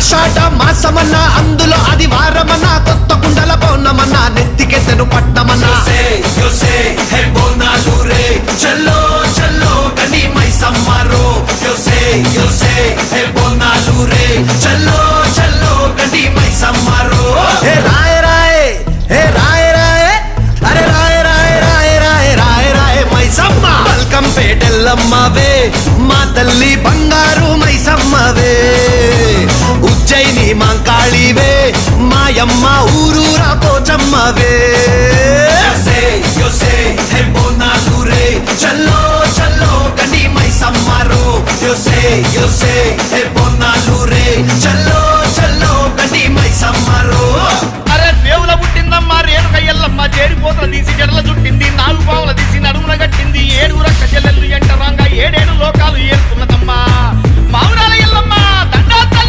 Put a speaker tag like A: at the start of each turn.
A: ఆషాఢ మాసమన్న అందులో అది వారమన్న కొత్త కుండల పౌర్ణమన్న నెత్తికెత్తెను పట్టమన్న చల్లో చల్లో కని మైసమ్మరో బోనాలు రే చల్లో చల్లో కని మైసమ్మరో హే రాయ రాయ హే రాయ రాయ అరే రాయ రాయ రాయ రాయ రాయ రాయ మైసమ్మ బల్కం పేటెల్లమ్మవే మా తల్లి బంగారు మైసమ్మవే ఉజ్జయిని మాంకాళివే మాయమ్మ ఊరూరా పోచమ్మవే బోనాలు రే చల్లో చల్లో కని మైసమ్మరో yo sé, hey,